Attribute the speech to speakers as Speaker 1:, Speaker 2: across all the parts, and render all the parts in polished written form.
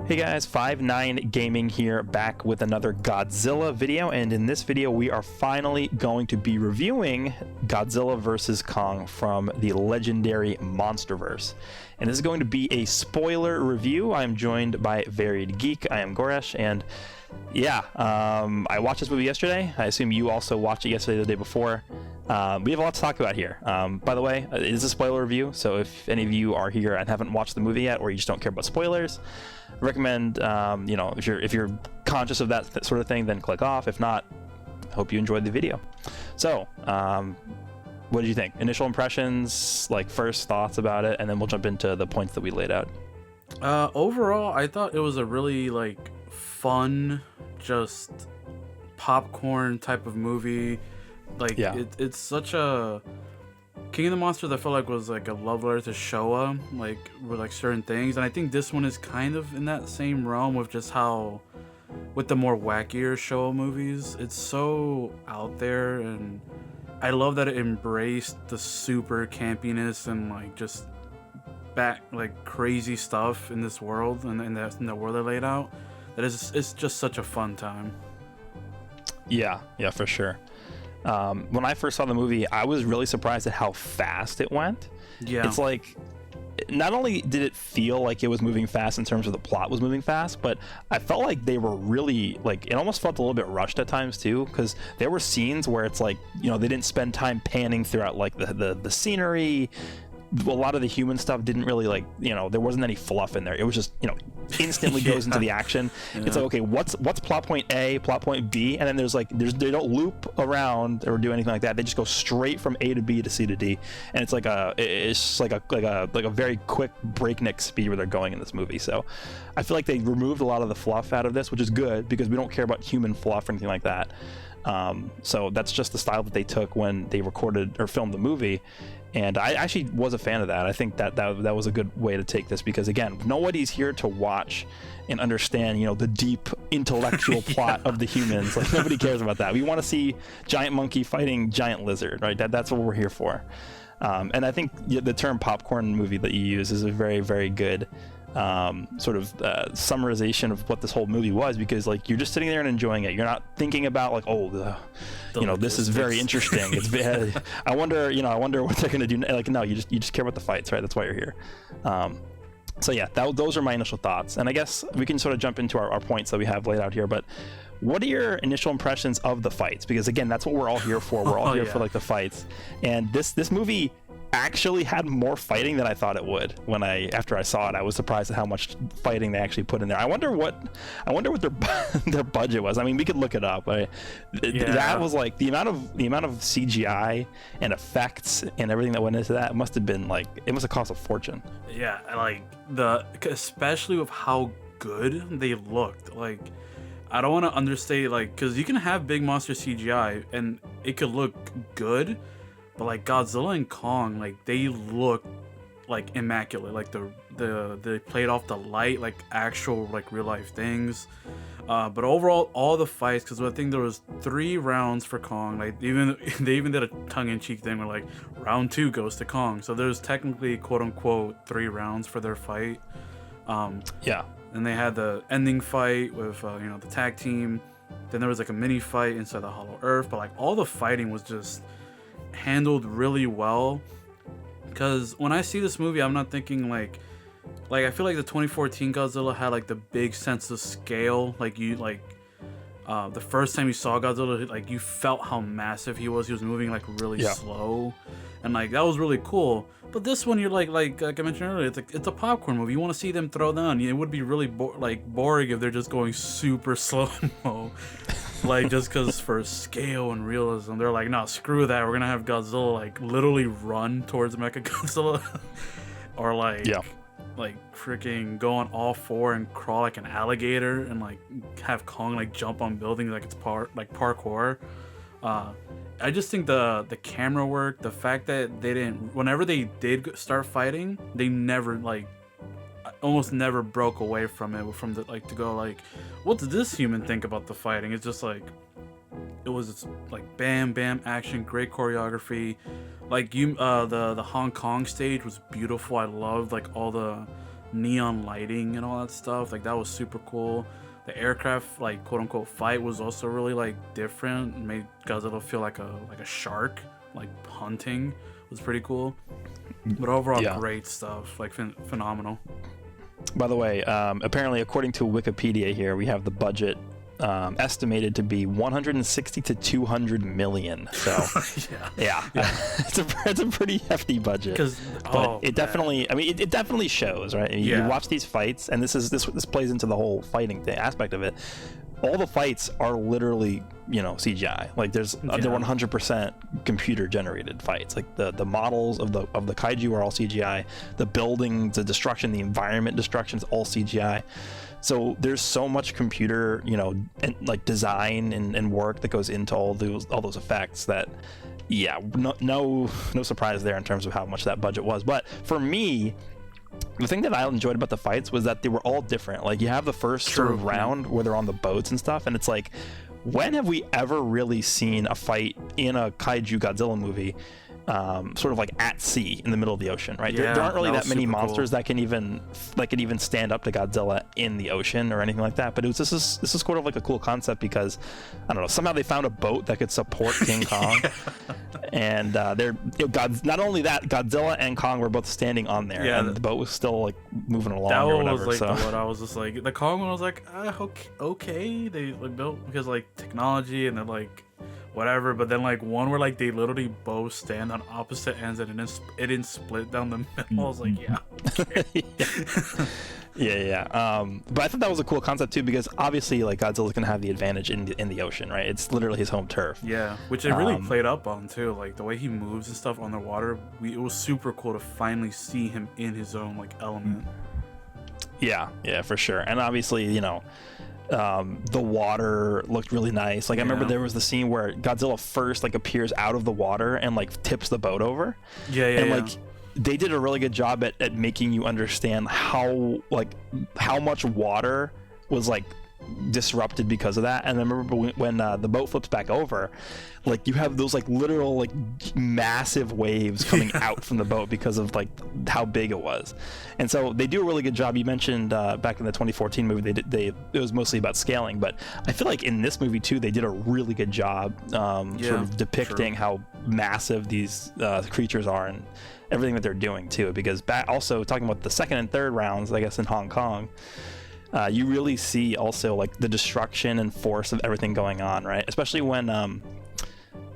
Speaker 1: Hey guys, 5 9 Gaming here, back with another Godzilla video, and in this video we are finally going to be reviewing Godzilla vs. Kong from the legendary Monsterverse. And this is going to be a spoiler review. I am joined by Varied Geek. I am Goresh, and yeah, I watched this movie yesterday. I assume you also watched it yesterday or the day before. We have a lot to talk about here. By the way, it is a spoiler review, so if any of you are here and haven't watched the movie yet, or you just don't care about spoilers, recommend, if you're conscious of that sort of thing, then click off. If not, hope you enjoyed the video. So, what did you think? Initial impressions, like first thoughts about it, and then we'll jump into the points that we laid out.
Speaker 2: Overall, I thought it was a really fun, just popcorn type of movie. It's such a King of the Monsters. I felt like was like a love letter to Showa, with certain things, and I think this one is kind of in that same realm with just how, with the more wackier Showa movies, it's so out there, and I love that it embraced the super campiness and just crazy stuff in this world and in the world they laid out. It's just such a fun time.
Speaker 1: Yeah, for sure. When I first saw the movie, I was really surprised at how fast it went.
Speaker 2: Yeah.
Speaker 1: It's like, not only did it feel like it was moving fast in terms of the plot was moving fast, but I felt like they were really, it almost felt a little bit rushed at times too, because there were scenes where it's they didn't spend time panning throughout the scenery. A lot of the human stuff didn't really there wasn't any fluff in there. It was just instantly goes into the action. Yeah. It's okay, what's plot point A, plot point B, and then they don't loop around or do anything like that. They just go straight from A to B to C to D, and it's like a very quick breakneck speed where they're going in this movie. So I feel like they removed a lot of the fluff out of this, which is good because we don't care about human fluff or anything like that. So that's just the style that they took when they recorded or filmed the movie. And I actually was a fan of that. I think that was a good way to take this because, again, nobody's here to watch and understand, the deep intellectual plot of the humans. Nobody cares about that. We want to see giant monkey fighting giant lizard, right? That's what we're here for. And I think the term popcorn movie that you use is a very, very good summarization of what this whole movie was, because you're just sitting there and enjoying it. You're not thinking about this is very interesting. It's very, I wonder what they're gonna do. No, you just care about the fights, right? That's why you're here. So yeah, those are my initial thoughts, and I guess we can sort of jump into our points that we have laid out here. But what are your initial impressions of the fights? Because again, that's what we're all here for. We're all here for the fights, and this movie actually had more fighting than I thought it would. After I saw it, I was surprised at how much fighting they actually put in there. I wonder what their budget was. I mean, we could look it up. That was the amount of CGI and effects and everything that went into that must have cost a fortune.
Speaker 2: Yeah, especially with how good they looked. I don't want to understate, because you can have big monster CGI and it could look good, but Godzilla and Kong, they look immaculate. They played off the light, actual real life things. But overall, all the fights, because I think there was 3 rounds for Kong. They even did a tongue-in-cheek thing where round 2 goes to Kong. So there's technically quote unquote 3 rounds for their fight.
Speaker 1: Yeah.
Speaker 2: And they had the ending fight with the tag team. Then there was a mini fight inside the Hollow Earth. But all the fighting was just handled really well, because when I see this movie, I'm not thinking I feel like the 2014 Godzilla had the big sense of scale. The first time you saw Godzilla, you felt how massive he was. He was moving really slow, and that was really cool. But this one, you're like I mentioned earlier, it's a popcorn movie. You want to see them throw down. It would be really boring if they're just going super slow-mo. Just because for scale and realism, they're no, screw that. We're gonna have Godzilla literally run towards Mechagodzilla, or freaking go on all 4 and crawl like an alligator, and have Kong jump on buildings it's parkour. I just think the camera work, the fact that they didn't, whenever they did start fighting, they never almost never broke away from it, to go what does this human think about the fighting? It's just it was bam bam action, great choreography. The Hong Kong stage was beautiful. I loved all the neon lighting and all that stuff. Like that was super cool. The aircraft, like quote unquote fight, was also really like different. It made Godzilla feel like a shark, like hunting. It was pretty cool. But overall, great stuff. Like phenomenal.
Speaker 1: By the way, apparently, according to Wikipedia here, we have the budget estimated to be 160 to 200 million. So yeah. it's a pretty hefty budget. But it definitely, I mean, it definitely shows, right? You watch these fights, and this plays into the whole fighting aspect of it. All the fights are literally, CGI. Like they're 100% computer generated fights. Like the models of the kaiju are all CGI. The buildings, the destruction, the environment destruction is all CGI. So there's so much computer, and like design and work that goes into all those effects that, no surprise there in terms of how much that budget was. But for me, the thing that I enjoyed about the fights was that they were all different. Like you have the first sort of round where they're on the boats and stuff, and it's like, when have we ever really seen a fight in a kaiju Godzilla movie sort of like at sea in the middle of the ocean, right? There aren't really that many monsters that can even stand up to Godzilla in the ocean or anything like that. But this is sort of like a cool concept because, I don't know, somehow they found a boat that could support King Kong, and not only that, Godzilla and Kong were both standing on there, and the boat was still like moving along or whatever.
Speaker 2: That was like the one I was just like, the Kong one was like, okay, they like built because like technology and then like whatever, but then like one where like they literally both stand on opposite ends and it didn't split down the middle. I was like,
Speaker 1: but I thought that was a cool concept too, because obviously like Godzilla's gonna have the advantage in the ocean, right? It's literally his home turf.
Speaker 2: Yeah, which it really played up on too, like the way he moves and stuff on the water. It was super cool to finally see him in his own like element.
Speaker 1: Yeah, for sure. And obviously, the water looked really nice. Like I remember there was the scene where Godzilla first like appears out of the water and like tips the boat over. Like they did a really good job at making you understand how much water was like disrupted because of that. And I remember when the boat flips back over, like you have those like literal like massive waves coming out from the boat because of like how big it was. And so they do a really good job. You mentioned back in the 2014 movie it was mostly about scaling, but I feel like in this movie too they did a really good job sort of depicting how massive these creatures are and everything that they're doing too, because also talking about the second and third rounds, I guess in Hong Kong, you really see also like the destruction and force of everything going on, right? Especially when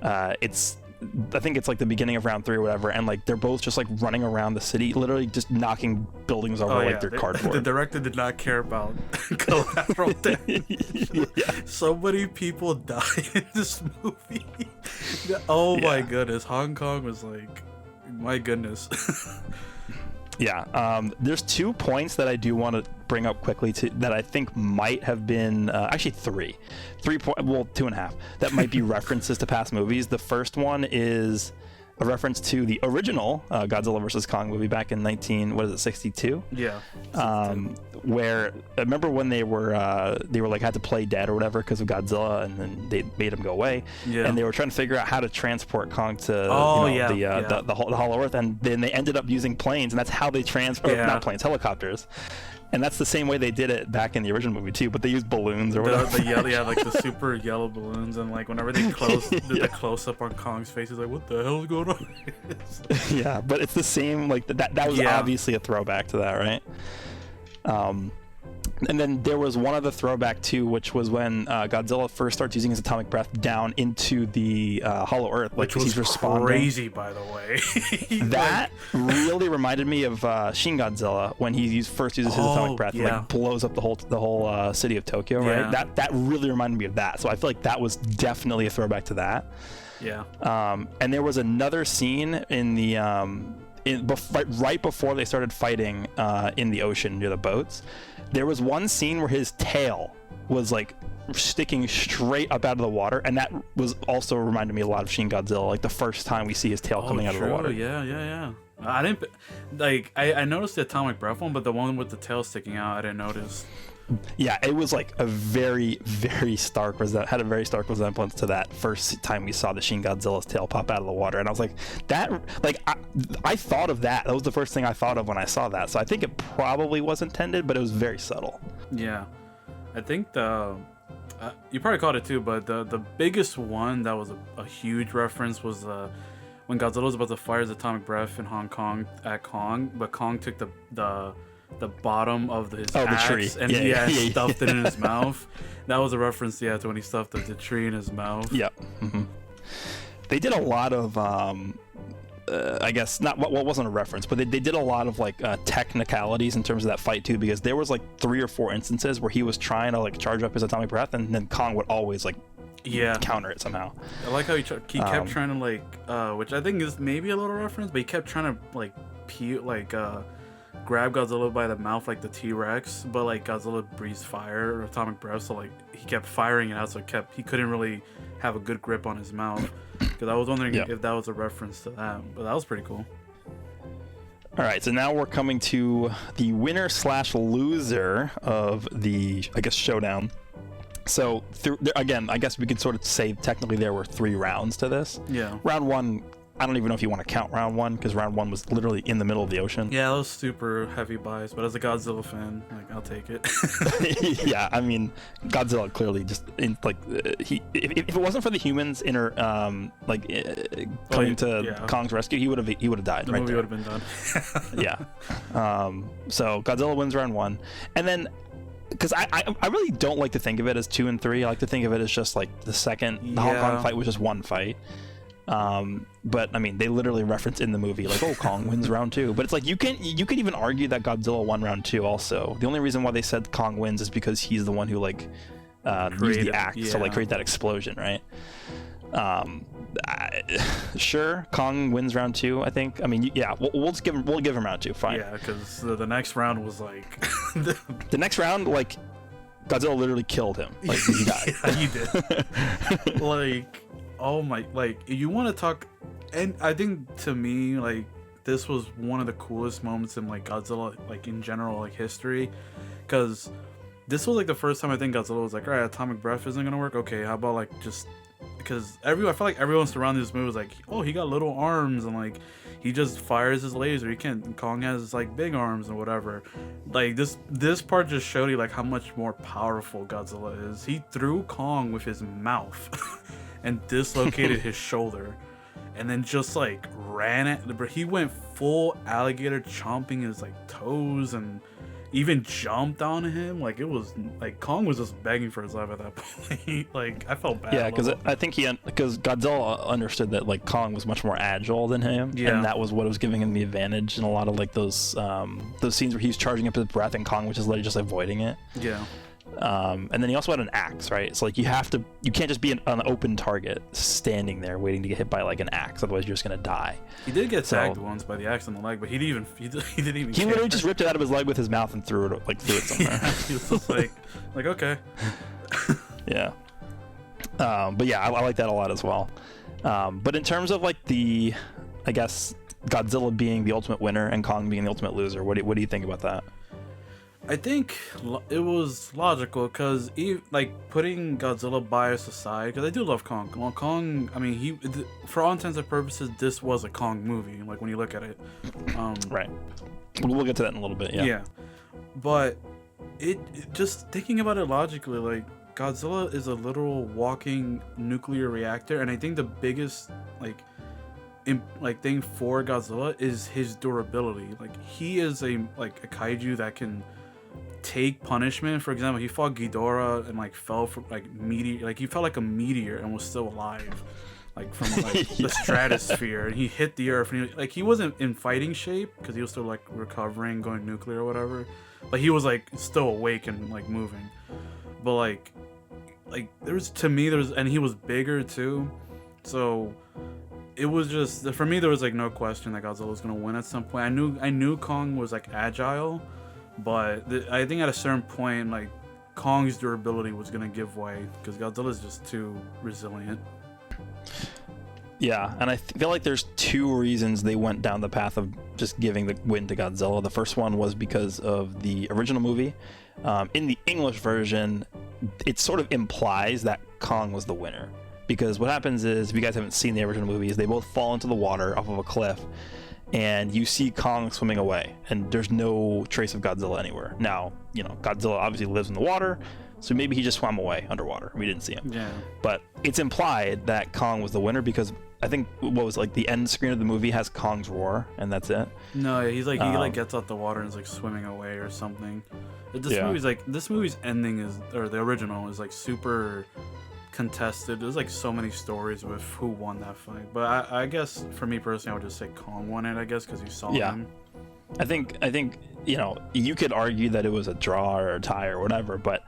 Speaker 1: I think it's like the beginning of round 3 or whatever, and like they're both just like running around the city, literally just knocking buildings over they're cardboard.
Speaker 2: The director did not care about collateral damage. So many people die in this movie. My goodness, Hong Kong was like, my goodness.
Speaker 1: There's 2 points that I do want to bring up quickly that I think might have been actually 3 2.5 that might be references to past movies. The first one is a reference to the original Godzilla vs. Kong movie back in 62. Where I remember when they were like had to play dead or whatever because of Godzilla, and then they made him go away, and they were trying to figure out how to transport Kong to the Hollow Earth, and then they ended up using planes, and that's how they not planes, helicopters. And that's the same way they did it back in the original movie too, but they used balloons or whatever.
Speaker 2: Like the super yellow balloons, and like whenever they did the close up on Kong's face, he's like, "What the hell is going on?"
Speaker 1: But it's the same. Like that was obviously a throwback to that, right? And then there was one other throwback too, which was when Godzilla first starts using his atomic breath down into the Hollow Earth,
Speaker 2: which was
Speaker 1: he's responding.
Speaker 2: Crazy, by the way.
Speaker 1: That really reminded me of Shin Godzilla when he first uses his atomic breath and like blows up the whole city of Tokyo, right? That really reminded me of that. So I feel like that was definitely a throwback to that. And there was another scene in the right before they started fighting in the ocean near the boats. There was one scene where his tail was like sticking straight up out of the water, and that was also reminded me a lot of Shin Godzilla, like the first time we see his tail coming out of the water.
Speaker 2: I didn't like I noticed the atomic breath one, but the one with the tail sticking out I didn't notice.
Speaker 1: Yeah, it was like a very, very had a very stark resemblance to that first time we saw the Shin Godzilla's tail pop out of the water, and I was like, I thought of that. That was the first thing I thought of when I saw that. So I think it probably was intended, but it was very subtle.
Speaker 2: Yeah, I think you probably caught it too, but the biggest one that was a huge reference was when Godzilla was about to fire his atomic breath in Hong Kong at Kong, but Kong took the bottom of his axe,
Speaker 1: the tree,
Speaker 2: and he stuffed it in his mouth. That was a reference, to when he stuffed the tree in his mouth.
Speaker 1: Yeah. Mm-hmm. They did a lot of, I guess not. What wasn't a reference, but they did a lot of like technicalities in terms of that fight too, because there was like 3 or 4 instances where he was trying to like charge up his atomic breath, and then Kong would always like counter it somehow.
Speaker 2: I like how he kept trying to like, which I think is maybe a little reference, but he kept trying to like grab Godzilla by the mouth like the T-Rex, but like Godzilla breathes fire or atomic breath, so like he kept firing it out, so he couldn't really have a good grip on his mouth. Because I was wondering if that was a reference to that, but that was pretty cool.
Speaker 1: All right, so now we're coming to the winner/loser of the, I guess, showdown. So again, I guess we could sort of say technically there were 3 rounds to this.
Speaker 2: Yeah.
Speaker 1: Round 1. I don't even know if you want to count round 1, because round 1 was literally in the middle of the ocean.
Speaker 2: Yeah, that was super heavy bias, but as a Godzilla fan, like, I'll take it.
Speaker 1: Yeah, I mean, Godzilla clearly just if it wasn't for the humans coming to Kong's rescue, he would have died.
Speaker 2: The movie would have been done.
Speaker 1: Yeah. So Godzilla wins round 1, and then because I really don't like to think of it as 2 and 3. I like to think of it as just like the Hong Kong fight was just one fight. But I mean, they literally reference in the movie like, oh, Kong wins round 2, but it's like you can even argue that Godzilla won round 2 also. The only reason why they said Kong wins is because he's the one who like used the axe to like create that explosion, right? Sure, Kong wins round 2, I think. I mean, yeah, we'll give him round 2, fine.
Speaker 2: Yeah, because the next round was like
Speaker 1: the next round, like Godzilla literally killed him. Like he died.
Speaker 2: Yeah, he did. Like, oh my, like, you want to talk, and I think to me, like, this was one of the coolest moments in like Godzilla, like in general, like history, because this was like the first time I think Godzilla was like, all right, atomic breath isn't gonna work. Okay, how about like just, because I feel like everyone surrounding this movie was like, oh, he got little arms and like he just fires his laser. He can't. Kong has like big arms and whatever. Like this part just showed you like how much more powerful Godzilla is. He threw Kong with his mouth and dislocated his shoulder, and then just like ran it. But he went full alligator, chomping his like toes, and even jumped on him. Like, it was like Kong was just begging for his life at that point. Like, I felt bad.
Speaker 1: Yeah, because I think because Godzilla understood that like Kong was much more agile than him, and that was what was giving him the advantage in a lot of like those scenes where he's charging up his breath and Kong was just like avoiding it.
Speaker 2: Yeah.
Speaker 1: And then he also had an axe, right? So like you can't just be an open target standing there waiting to get hit by like an axe, otherwise you're just gonna die.
Speaker 2: He did get tagged once by the axe in the leg, but he didn't even.
Speaker 1: He literally just ripped it out of his leg with his mouth and threw it somewhere.
Speaker 2: Yeah, he was just like okay.
Speaker 1: Yeah. But yeah, I like that a lot as well. But in terms of like I guess Godzilla being the ultimate winner and Kong being the ultimate loser, what do you think about that?
Speaker 2: I think it was logical because, like, putting Godzilla bias aside, because I do love Kong. Well, Kong, I mean, for all intents and purposes, this was a Kong movie. Like, when you look at it,
Speaker 1: right. We'll get to that in a little bit. Yeah.
Speaker 2: Yeah, but it just thinking about it logically, like, Godzilla is a literal walking nuclear reactor, and I think the biggest thing for Godzilla is his durability. Like, he is a kaiju that can take punishment. For example, he fought Ghidorah and like fell from like meteor, like he felt like a meteor and was still alive, like from like the stratosphere, and he hit the earth, and he wasn't in fighting shape because he was still like recovering, going nuclear or whatever, but he was like still awake and like moving. But like and he was bigger too, so it was just, for me, there was like no question that Godzilla was gonna win at some point. I knew Kong was like agile, but I think at a certain point, like, Kong's durability was gonna give way because Godzilla is just too resilient.
Speaker 1: Yeah, and I feel like there's two reasons they went down the path of just giving the win to Godzilla. The first one was because of the original movie. In the English version, it sort of implies that Kong was the winner. Because what happens is, if you guys haven't seen the original movies, they both fall into the water off of a cliff, and you see Kong swimming away, and there's no trace of Godzilla anywhere. Now, Godzilla obviously lives in the water, so maybe he just swam away underwater. We didn't see him.
Speaker 2: Yeah.
Speaker 1: But it's implied that Kong was the winner because I think the end screen of the movie has Kong's roar, and that's it.
Speaker 2: No, he's like he gets out the water and is like swimming away or something. This movie's ending or the original is like super contested. There's like so many stories with who won that fight. But I guess for me personally, I would just say Kong won it. I guess because you saw him.
Speaker 1: I think you could argue that it was a draw or a tie or whatever, but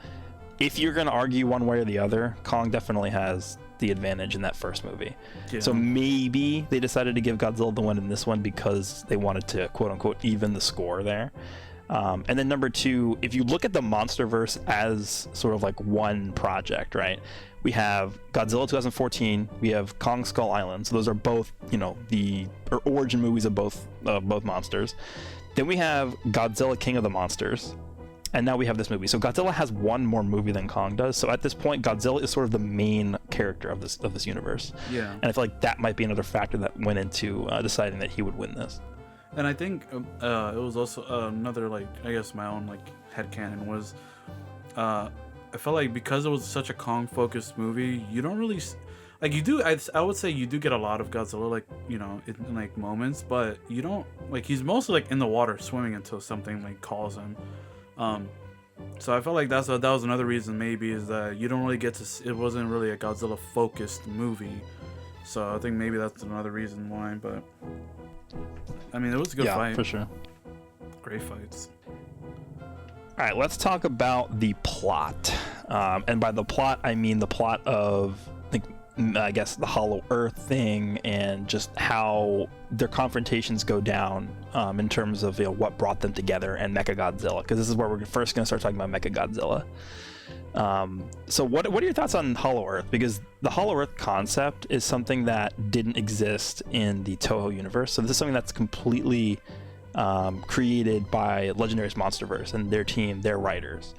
Speaker 1: if you're gonna argue one way or the other, Kong definitely has the advantage in that first movie. Yeah. So maybe they decided to give Godzilla the win in this one because they wanted to quote unquote even the score there. And then number two, if you look at the MonsterVerse as sort of like one project, right? We have Godzilla 2014, we have Kong Skull Island. So those are both, the origin movies of both monsters. Then we have Godzilla King of the Monsters. And now we have this movie. So Godzilla has one more movie than Kong does. So at this point, Godzilla is sort of the main character of this universe.
Speaker 2: Yeah.
Speaker 1: And I feel like that might be another factor that went into deciding that he would win this.
Speaker 2: And I think it was also another, like, I guess my own, like, headcanon was, I felt like because it was such a Kong-focused movie, you don't really, like, you do, I would say you do get a lot of Godzilla, like, in like, moments, but you don't, like, he's mostly, like, in the water swimming until something, like, calls him. So I felt like that was another reason maybe is that you don't really get to, it wasn't really a Godzilla-focused movie. So I think maybe that's another reason why, but I mean, it was a good fight.
Speaker 1: Yeah, for sure.
Speaker 2: Great fights.
Speaker 1: All right, let's talk about the plot. And by the plot, I mean the plot of, I guess, the Hollow Earth thing and just how their confrontations go down in terms of what brought them together and Mechagodzilla, because this is where we're first going to start talking about Mechagodzilla. So what are your thoughts on Hollow Earth? Because the Hollow Earth concept is something that didn't exist in the Toho universe. So this is something that's completely created by Legendary's MonsterVerse and their team, their writers.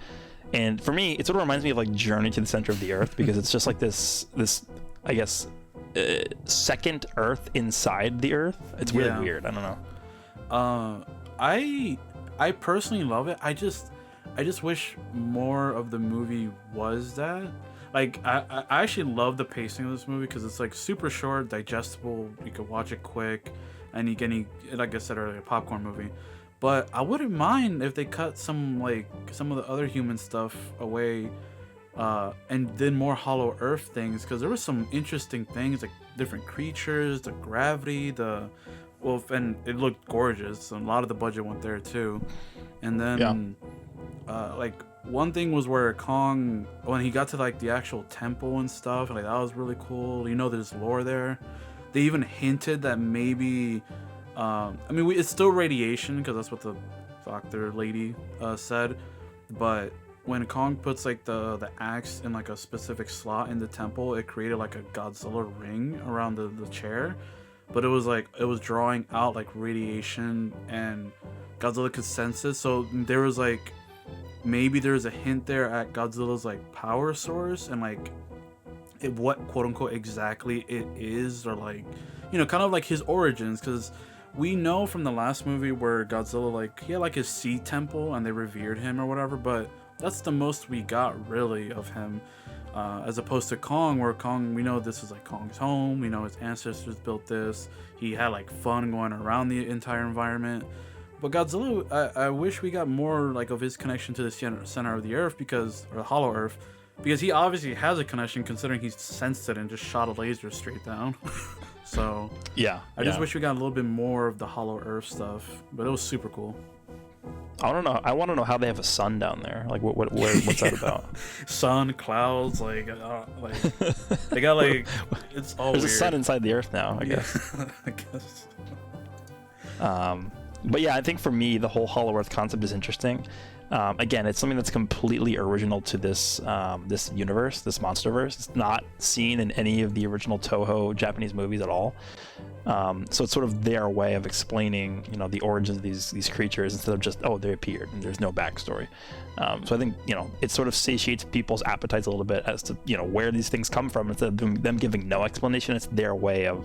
Speaker 1: And for me, it sort of reminds me of like Journey to the Center of the Earth, because it's just like this I guess second Earth inside the Earth. It's really weird. I don't know.
Speaker 2: I personally love it. I just wish more of the movie was that. Like, I actually love the pacing of this movie because it's like super short, digestible. You could watch it quick, and you can, like I said earlier, a popcorn movie. But I wouldn't mind if they cut some of the other human stuff away, and did more Hollow Earth things, because there were some interesting things, like different creatures, the gravity, and it looked gorgeous. So a lot of the budget went there too. And then, like, one thing was where Kong, when he got to like the actual temple and stuff, like that was really cool. There's lore there. They even hinted that maybe, it's still radiation because that's what the doctor lady said. But when Kong puts like the axe in like a specific slot in the temple, it created like a Godzilla ring around the chair. But it was drawing out like radiation, and Godzilla could sense it. So there was like, maybe there's a hint there at Godzilla's like power source and like what quote unquote exactly it is, or like, kind of like his origins, because we know from the last movie where Godzilla, like, he had like his sea temple and they revered him or whatever, but that's the most we got really of him, as opposed to Kong, where Kong, we know this is like Kong's home, we know his ancestors built this, he had like fun going around the entire environment. But Godzilla, I wish we got more like of his connection to the center of the Earth, or the Hollow Earth, because he obviously has a connection, considering he sensed it and just shot a laser straight down. So I just wish we got a little bit more of the Hollow Earth stuff, but it was super cool.
Speaker 1: I don't know. I want to know how they have a sun down there. Like, what's that about?
Speaker 2: Sun, clouds, like they got like, it's all
Speaker 1: There's
Speaker 2: weird.
Speaker 1: a sun inside the Earth now, I guess.
Speaker 2: I guess.
Speaker 1: But yeah, I think for me, the whole Hollow Earth concept is interesting. Again, it's something that's completely original to this this universe, this monsterverse. It's not seen in any of the original Toho Japanese movies at all. So it's sort of their way of explaining, you know, the origins of these creatures instead of just, oh, they appeared and there's no backstory. So I think, you know, it sort of satiates people's appetites a little bit as to, you know, where these things come from. Instead of them giving no explanation, it's their way of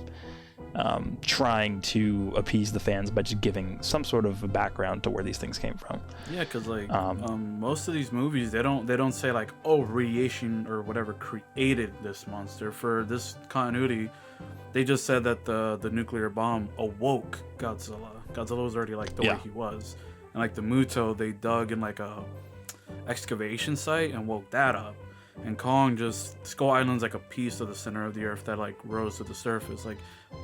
Speaker 1: trying to appease the fans by just giving some sort of a background to where these things came from.
Speaker 2: Yeah, because like most of these movies, they don't say like, oh, radiation or whatever created this monster. For this continuity, they just said that the nuclear bomb awoke Godzilla. Godzilla was already like the way he was, and like the Muto, they dug in like a excavation site and woke that up. And Kong, just Skull Island's like a piece of the center of the earth that like rose to the surface. Like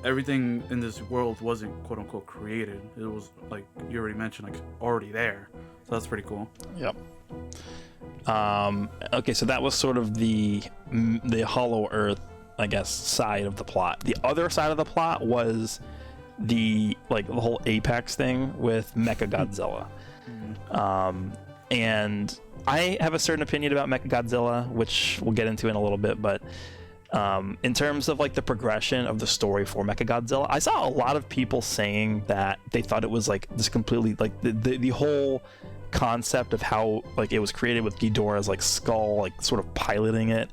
Speaker 2: everything in this world wasn't quote unquote created. It was like you already mentioned, like already there. So that's pretty cool.
Speaker 1: Yep. Okay, so that was sort of the Hollow Earth, I guess, side of the plot. The other side of the plot was the whole Apex thing with Mechagodzilla. And I have a certain opinion about Mechagodzilla, which we'll get into in a little bit, but in terms of like the progression of the story for Mechagodzilla, I saw a lot of people saying that they thought it was like this completely like the whole concept of how like it was created with Ghidorah's like skull like sort of piloting it.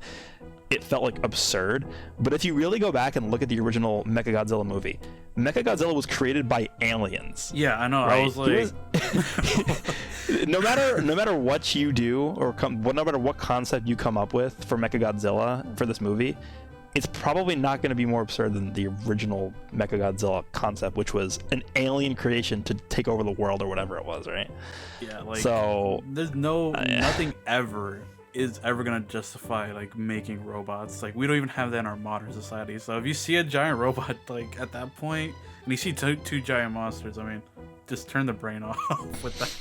Speaker 1: It felt like absurd. But if you really go back and look at the original Mechagodzilla movie, Mechagodzilla was created by aliens.
Speaker 2: Yeah, I know.
Speaker 1: Right?
Speaker 2: I was like,
Speaker 1: no matter what you do or no matter what concept you come up with for Mechagodzilla for this movie, it's probably not going to be more absurd than the original Mechagodzilla concept, which was an alien creation to take over the world or whatever it was, right?
Speaker 2: Yeah, like
Speaker 1: so
Speaker 2: there's nothing is ever gonna justify like making robots. Like we don't even have that in our modern society. So if you see a giant robot like at that point and you see two giant monsters, I mean, just turn the brain off with that.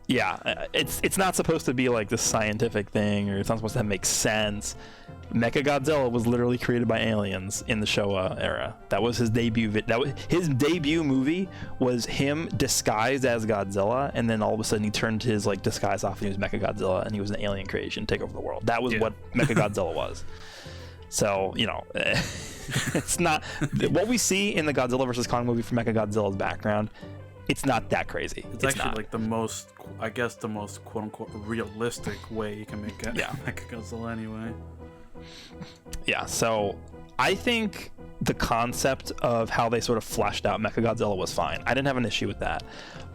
Speaker 1: Yeah, it's not supposed to be like this scientific thing, or it's not supposed to make sense. Mechagodzilla was literally created by aliens in the Showa era. That was his debut. His debut movie was him disguised as Godzilla, and then all of a sudden he turned his like disguise off and he was Mechagodzilla, and he was an alien creation, take over the world. That was what Mechagodzilla was. So you know, it's not what we see in the Godzilla vs. Kong movie for Mechagodzilla's background. It's not that crazy.
Speaker 2: It's actually not. Like the most quote unquote realistic way you can make it.
Speaker 1: Yeah.
Speaker 2: Mechagodzilla anyway.
Speaker 1: Yeah, so I think the concept of how they sort of fleshed out Mechagodzilla was fine. I didn't have an issue with that.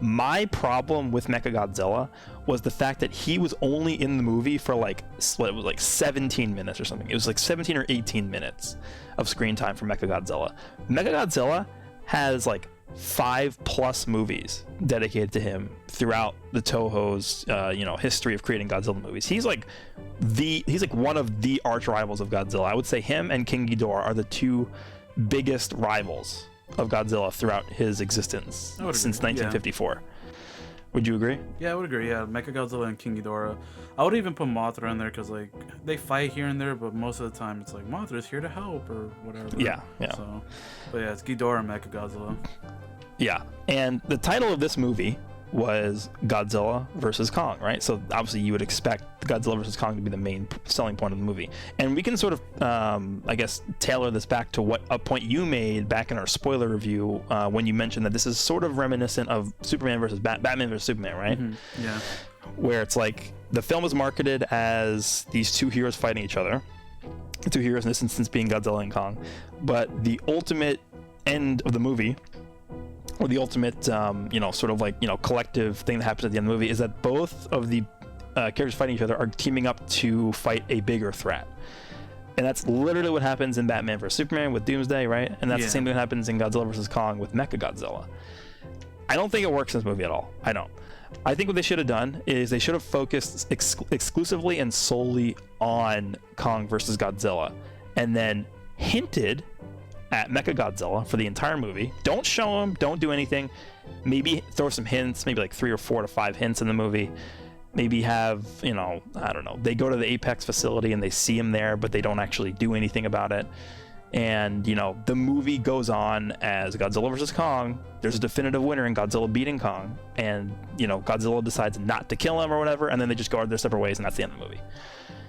Speaker 1: My problem with Mechagodzilla was the fact that he was only in the movie for like 17 minutes or something. It was like 17 or 18 minutes of screen time for Mechagodzilla. Mechagodzilla has like 5+ movies dedicated to him throughout the Toho's history of creating Godzilla movies. He's like one of the arch rivals of Godzilla. I would say him and King Ghidorah are the two biggest rivals of Godzilla throughout his existence since 1954. Would you agree?
Speaker 2: Yeah, I would agree. Yeah, Mechagodzilla and King Ghidorah. I would even put Mothra in there because like they fight here and there, but most of the time it's like Mothra's here to help or whatever.
Speaker 1: Yeah.
Speaker 2: So, but yeah, it's Ghidorah and Mechagodzilla.
Speaker 1: Yeah, and the title of this movie was Godzilla versus Kong, right? So obviously you would expect Godzilla versus Kong to be the main selling point of the movie. And we can sort of, I guess, tailor this back to what a point you made back in our spoiler review when you mentioned that this is sort of reminiscent of Superman versus Batman versus Superman, right?
Speaker 2: Mm-hmm. Yeah.
Speaker 1: Where it's like the film is marketed as these two heroes fighting each other. The two heroes in this instance being Godzilla and Kong. But the ultimate end of the movie, or the ultimate, sort of like, collective thing that happens at the end of the movie is that both of the characters fighting each other are teaming up to fight a bigger threat. And that's literally what happens in Batman vs. Superman with Doomsday, right? And that's the same thing that happens in Godzilla vs. Kong with Mechagodzilla. I don't think it works in this movie at all. I don't. I think what they should have done is they should have focused exclusively and solely on Kong versus Godzilla, and then hinted at Mechagodzilla for the entire movie. Don't show him, don't do anything. Maybe throw some hints, maybe like 3 or 4 to 5 hints in the movie. Maybe have, I don't know, they go to the Apex facility and they see him there, but they don't actually do anything about it. And the movie goes on as Godzilla versus Kong. There's a definitive winner in Godzilla beating Kong, and Godzilla decides not to kill him or whatever, and then they just go their separate ways, and that's the end of the movie.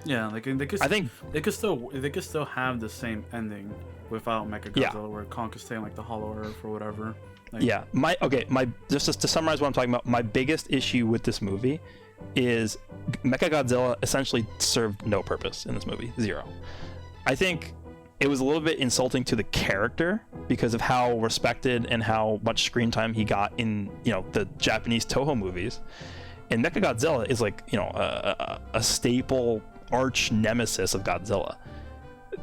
Speaker 2: Yeah, like I think they could still have the same ending without Mechagodzilla, where Kong could stay on like the Hollow Earth or whatever. Like,
Speaker 1: yeah, just to summarize what I'm talking about, my biggest issue with this movie is Mechagodzilla essentially served no purpose in this movie. Zero. I think it was a little bit insulting to the character because of how respected and how much screen time he got in the Japanese Toho movies. And Mechagodzilla is like a staple arch nemesis of Godzilla.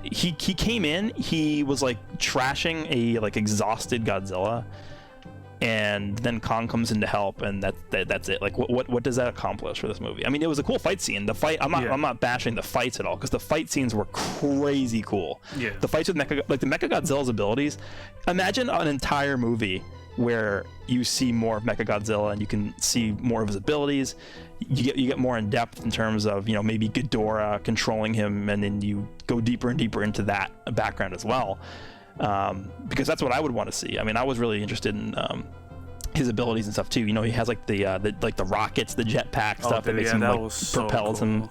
Speaker 1: He came in, he was like trashing a like exhausted Godzilla, and then Kong comes in to help, and that's it. Like what does that accomplish for this movie? I mean, it was a cool fight scene. The fight, I'm not bashing the fights at all, because the fight scenes were crazy cool. Yeah. The fights with the Mechagodzilla's abilities. Imagine an entire movie where you see more of Mechagodzilla and you can see more of his abilities. You get more in depth in terms of maybe Ghidorah controlling him, and then you go deeper and deeper into that background as well. Because that's what I would want to see. I mean, I was really interested in his abilities and stuff too. He has like the rockets, the jetpack stuff that makes him like propels him.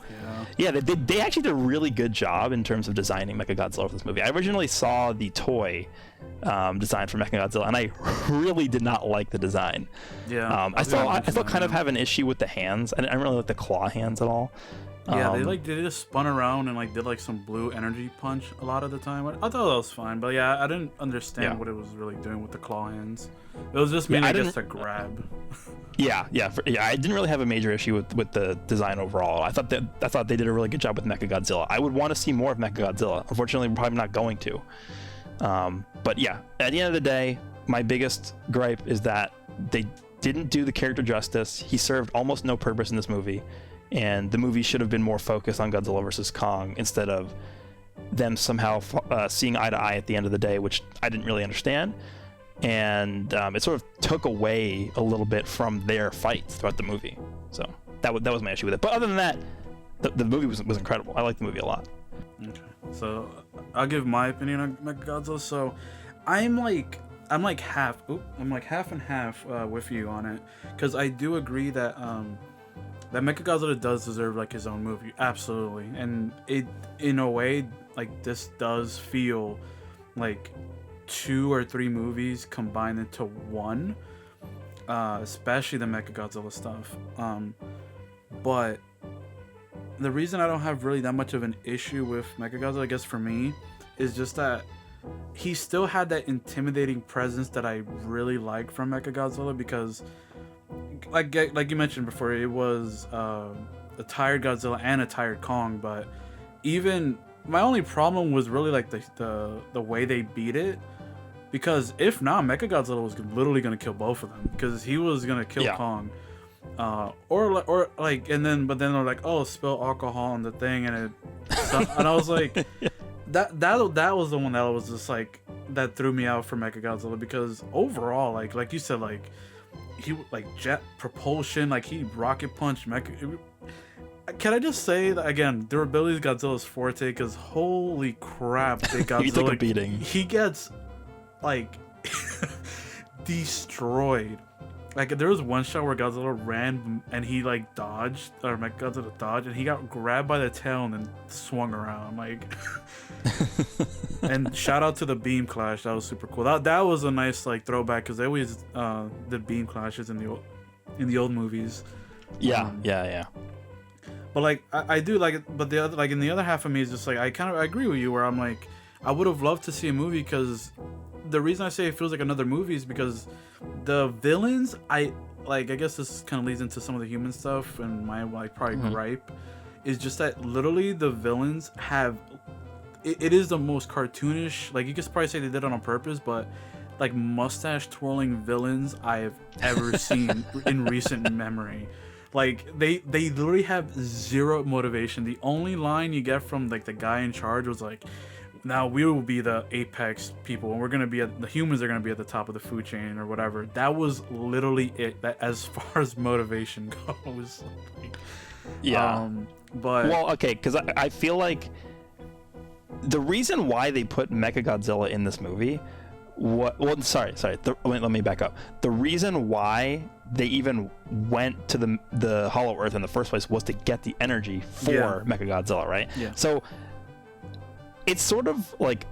Speaker 1: Yeah, they actually did a really good job in terms of designing Mechagodzilla for this movie. I originally saw the toy design for Mechagodzilla, and I really did not like the design. Yeah, I still kind of have an issue with the hands. I didn't really like the claw hands at all.
Speaker 2: Yeah, they just spun around and like did like some blue energy punch a lot of the time. I thought that was fine, but yeah, I didn't understand what it was really doing with the claw hands. It was just mainly just a grab.
Speaker 1: I didn't really have a major issue with the design overall. I thought they did a really good job with Mechagodzilla. I would want to see more of Mechagodzilla. Unfortunately, we're probably not going to. But yeah, at the end of the day, my biggest gripe is that they didn't do the character justice. He served almost no purpose in this movie. And the movie should have been more focused on Godzilla versus Kong instead of them somehow seeing eye to eye at the end of the day, which I didn't really understand. And it sort of took away a little bit from their fights throughout the movie. So that was my issue with it. But other than that, the movie was incredible. I liked the movie a lot.
Speaker 2: Okay, so I'll give my opinion on Mechagodzilla. So I'm like half and half with you on it, because I do agree that that Mechagodzilla does deserve like his own movie, absolutely. And it, in a way, like this does feel like 2 or 3 movies combined into one, especially the Mechagodzilla stuff. But the reason I don't have really that much of an issue with Mechagodzilla, I guess for me, is just that he still had that intimidating presence that I really like from Mechagodzilla, because like you mentioned before, it was a tired Godzilla and a tired Kong. But even my only problem was really like the way they beat it, because if not, Mechagodzilla was literally gonna kill both of them, because he was gonna kill Kong, or like, but then they're like, oh, spill alcohol on the thing, and and I was like, that was the one that was just like, that threw me out for Mechagodzilla, because overall, like you said, like he like jet propulsion, like he rocket punched Mecha. Can I just say that again, durability is Godzilla's forte, because holy crap, Godzilla,
Speaker 1: he took a beating.
Speaker 2: He gets like destroyed. Like there was one shot where Godzilla ran and he like dodged, or Mechagodzilla dodged, and he got grabbed by the tail and then swung around like. And shout out to the beam clash, that was super cool. That was a nice like throwback, because they always did beam clashes in the old movies.
Speaker 1: Yeah.
Speaker 2: But like I do like it, but the other, like in the other half of me is just like I agree with you, where I'm like, I would have loved to see a movie, because the reason I say it feels like another movie is because the villains, I guess this kind of leads into some of the human stuff, and my like probably gripe is just that literally the villains have, it is the most cartoonish, like you could probably say they did it on purpose, but like mustache twirling villains I have ever seen in recent memory. Like they literally have zero motivation. The only line you get from like the guy in charge was like, now we will be the apex people, and we're gonna be the humans are gonna be at the top of the food chain or whatever. That was literally it. That as far as motivation goes.
Speaker 1: Yeah. But well, okay, because I feel like the reason why they put Mechagodzilla in this movie, let me back up. The reason why they even went to the Hollow Earth in the first place was to get the energy for Mechagodzilla, right?
Speaker 2: Yeah.
Speaker 1: So it's sort of like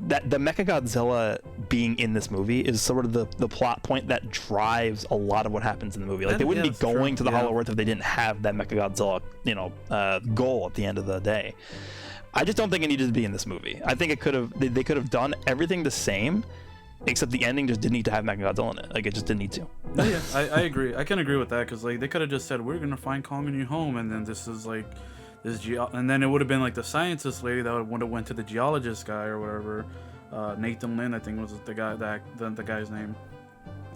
Speaker 1: that the Mechagodzilla being in this movie is sort of the plot point that drives a lot of what happens in the movie. Like, they wouldn't be going to the Hollow Earth if they didn't have that Mechagodzilla, goal at the end of the day. I just don't think it needed to be in this movie. I think they could have done everything the same, except the ending just didn't need to have Mechagodzilla in it. Like, it just didn't need to.
Speaker 2: Yeah, I agree. I can agree with that, because like they could have just said, we're gonna find Kong a new home, and then this is like and then it would have been like the scientist lady that would have went to the geologist guy or whatever. Nathan Lin, I think, was the guy the guy's name.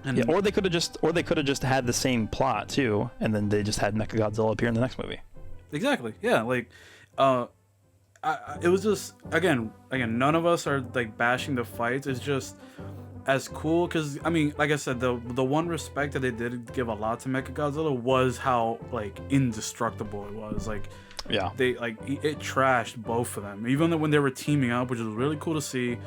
Speaker 2: And
Speaker 1: yeah, or they could have just had the same plot too, and then they just had Mechagodzilla appear in the next movie.
Speaker 2: Exactly. Yeah. Like, it was just again, none of us are like bashing the fights. It's just as cool, because I mean, like I said, the one respect that they did give a lot to Mechagodzilla was how like indestructible it was. Like,
Speaker 1: yeah,
Speaker 2: they like it trashed both of them, even though when they were teaming up, which was really cool to see.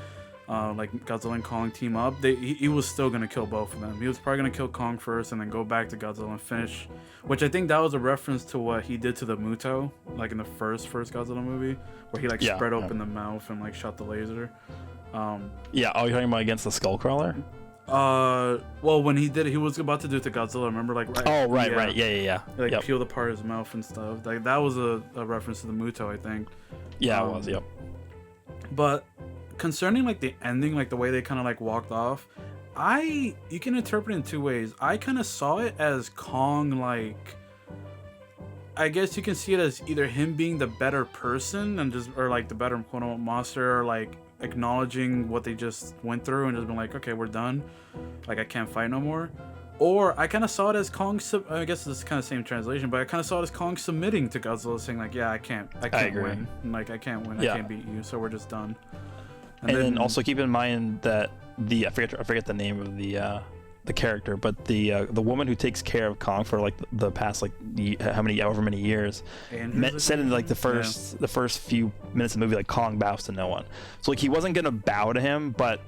Speaker 2: Like Godzilla and Kong team up, he was still gonna kill both of them. He was probably gonna kill Kong first and then go back to Godzilla and finish, which I think that was a reference to what he did to the Muto, like in the first Godzilla movie, where he like spread open the mouth and like shot the laser.
Speaker 1: You're talking about against the Skullcrawler?
Speaker 2: Well, when he was about to do it to Godzilla, remember, like
Speaker 1: right, yeah.
Speaker 2: Like peeled apart his mouth and stuff. Like that was a reference to the Muto, I think.
Speaker 1: Yeah, it was. Yep.
Speaker 2: But concerning like the ending, like the way they kind of like walked off, you can interpret it in two ways. I kind of saw it as Kong, like, I guess you can see it as either him being the better person and or like the better quote unquote monster, or like acknowledging what they just went through and just been like, okay, we're done, like I can't fight no more. Or I kind of saw it as Kong, I guess it's kind of same translation, but I kind of saw it as Kong submitting to Godzilla, saying like, yeah, I can't win, like I can't win, I can't beat you, so we're just done. And then
Speaker 1: also keep in mind that I forget the name of the character, but the woman who takes care of Kong for like the past like however many years said in like the first few minutes of the movie, like, Kong bows to no one. So like he wasn't gonna bow to him, but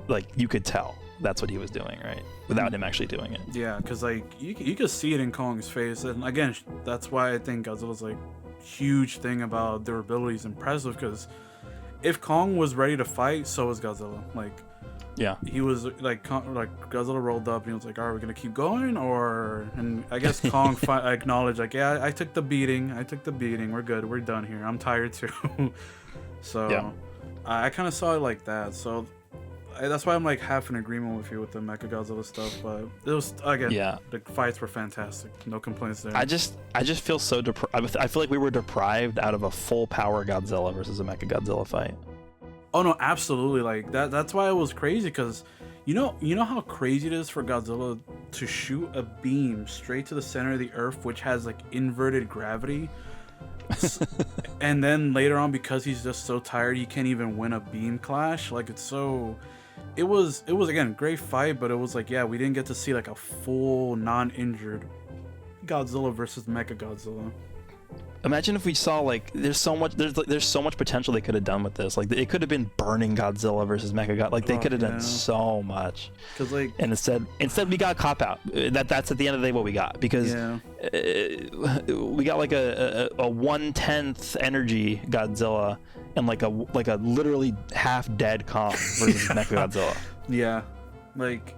Speaker 1: like you could tell that's what he was doing, right, without him actually doing it.
Speaker 2: Yeah, because like you could see it in Kong's face, and again, that's why I think Godzilla's like huge thing about durability is impressive, because if Kong was ready to fight, so was Godzilla. Like, yeah, he was like Godzilla rolled up and he was like, "Are we gonna keep going?" And I guess Kong acknowledged like, "Yeah, I took the beating. We're good. We're done here. I'm tired too." So yeah. I kind of saw it like that. So that's why I'm like half in agreement with you with the Mechagodzilla stuff. But it was, again, the fights were fantastic. No complaints there.
Speaker 1: I just feel so I feel like we were deprived out of a full power Godzilla versus a Mechagodzilla fight.
Speaker 2: Oh no, absolutely. Like that's why it was crazy, because you know how crazy it is for Godzilla to shoot a beam straight to the center of the earth, which has like inverted gravity. And then later on, because he's just so tired, he can't even win a beam clash. Like, it was again great fight, but it was like, yeah, we didn't get to see like a full non-injured Godzilla versus Mechagodzilla.
Speaker 1: Imagine if we saw like there's so much potential they could have done with this. Like, it could have been burning Godzilla versus Mechagodzilla. Like, they could have done so much.
Speaker 2: Cause like,
Speaker 1: and instead we got a cop out. That's at the end of the day what we got, because we got like a 1/10 energy Godzilla and like a literally half dead Kong versus Mechagodzilla.
Speaker 2: Yeah, like,